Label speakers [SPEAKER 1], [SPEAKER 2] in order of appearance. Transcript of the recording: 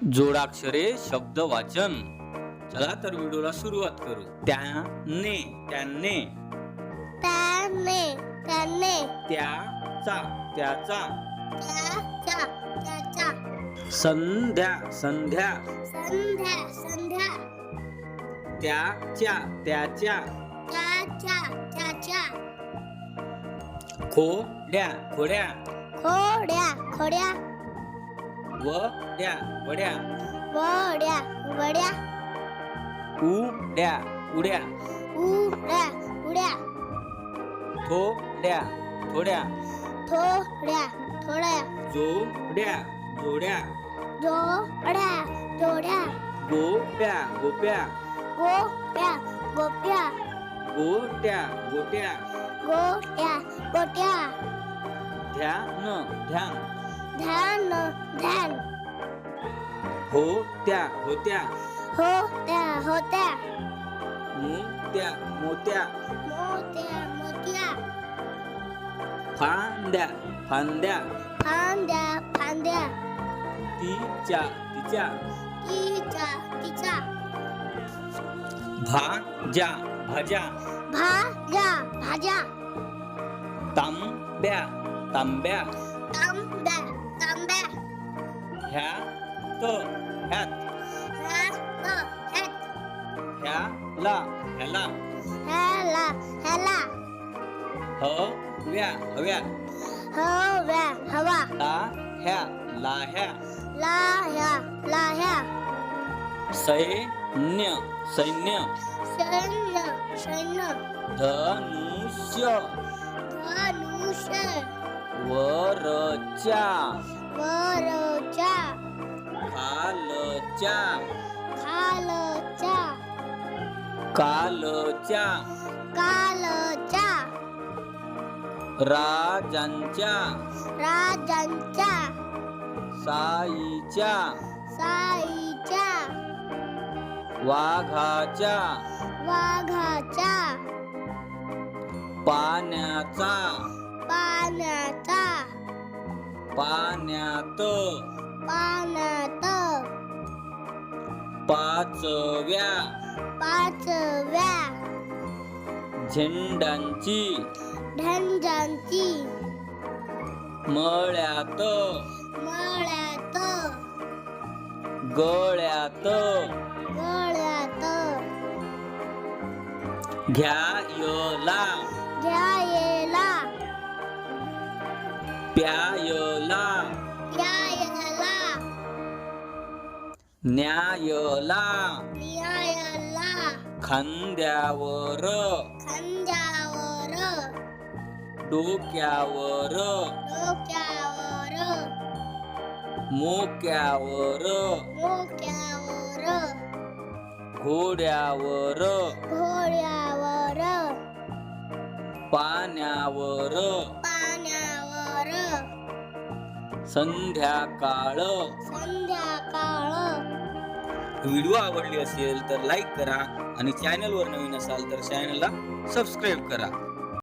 [SPEAKER 1] जोडाक्षरे शब्द वाचन. चला तर व्हिडिओला सुरुवात करू. त्याने त्याने
[SPEAKER 2] त्याने त्याने
[SPEAKER 1] त्याचा त्याचा
[SPEAKER 2] त्याचा त्याचा
[SPEAKER 1] संध्या संध्या
[SPEAKER 2] संध्या संध्या
[SPEAKER 1] त्याच्या त्याच्या
[SPEAKER 2] त्याच्या त्याच्या
[SPEAKER 1] खोड्या खोड्या
[SPEAKER 2] खोड्या खोड्या
[SPEAKER 1] वड्या वड्या
[SPEAKER 2] वड्या वड्या
[SPEAKER 1] उड्या उड्या
[SPEAKER 2] उड्या उड्या
[SPEAKER 1] थोड्या थोड्या
[SPEAKER 2] थोड्या थोड्या
[SPEAKER 1] जोड्या जोड्या
[SPEAKER 2] जोड्या जोड्या
[SPEAKER 1] गोप्या गोप्या
[SPEAKER 2] गोप्या गोप्या
[SPEAKER 1] गोट्या गोट्या
[SPEAKER 2] गोट्या गोट्या
[SPEAKER 1] ध्यान ध्यान
[SPEAKER 2] ध्यान ध्यान
[SPEAKER 1] होत्या होत्या
[SPEAKER 2] होत्या होत्या
[SPEAKER 1] मोत्या मोत्या
[SPEAKER 2] मोत्या मोत्या
[SPEAKER 1] फांद्या फांद्या
[SPEAKER 2] फांद्या फांद्या
[SPEAKER 1] तिच्या तिच्या
[SPEAKER 2] तिच्या तिच्या
[SPEAKER 1] भाज्या भाज्या
[SPEAKER 2] भाज्या भाज्या
[SPEAKER 1] तांब्या तांब्या
[SPEAKER 2] तांब्या तांब्या
[SPEAKER 1] ह्यात ह्यात ह्याला ह्याला
[SPEAKER 2] ह्याला ह्याला
[SPEAKER 1] हव्या हव्या
[SPEAKER 2] हव्या हवा
[SPEAKER 1] लाह्या लाह्या
[SPEAKER 2] लाह्या लाह्या
[SPEAKER 1] सैन्य सैन्य
[SPEAKER 2] सैन्य सैन्य
[SPEAKER 1] धनुष्य
[SPEAKER 2] धनुष्य
[SPEAKER 1] वरच्या
[SPEAKER 2] वरच्या
[SPEAKER 1] खालच्या
[SPEAKER 2] खालच्या
[SPEAKER 1] कालच्या
[SPEAKER 2] कालच्या
[SPEAKER 1] राजांच्या
[SPEAKER 2] राजांच्या
[SPEAKER 1] साईच्या
[SPEAKER 2] साईच्या
[SPEAKER 1] वाघाच्या
[SPEAKER 2] वाघाच्या
[SPEAKER 1] पाण्याचा
[SPEAKER 2] पाण्याचा
[SPEAKER 1] पाण्यात
[SPEAKER 2] पाण्यात
[SPEAKER 1] पाचव्या
[SPEAKER 2] पाचव्या
[SPEAKER 1] झेंड्यांची
[SPEAKER 2] ढंजांची
[SPEAKER 1] मळ्यात
[SPEAKER 2] मळ्यात
[SPEAKER 1] गळ्यात
[SPEAKER 2] गळ्यात
[SPEAKER 1] घ्यायला
[SPEAKER 2] घ्यायला
[SPEAKER 1] प्यायला
[SPEAKER 2] यायला
[SPEAKER 1] न्यायला
[SPEAKER 2] न्यायला
[SPEAKER 1] खांद्यावर
[SPEAKER 2] खांद्यावर
[SPEAKER 1] डोक्यावर
[SPEAKER 2] डोक्यावर
[SPEAKER 1] मोक्यावर
[SPEAKER 2] मोक्यावर
[SPEAKER 1] घोड्यावर
[SPEAKER 2] घोड्यावर
[SPEAKER 1] पाण्यावर
[SPEAKER 2] पाण्यावर
[SPEAKER 1] संध्याकाळ.
[SPEAKER 2] संध्याकाळ.
[SPEAKER 1] व्हिडिओ आवडली असेल तर लाईक करा आणि चॅनलवर नवीन असाल तर चॅनलला सबस्क्राईब करा.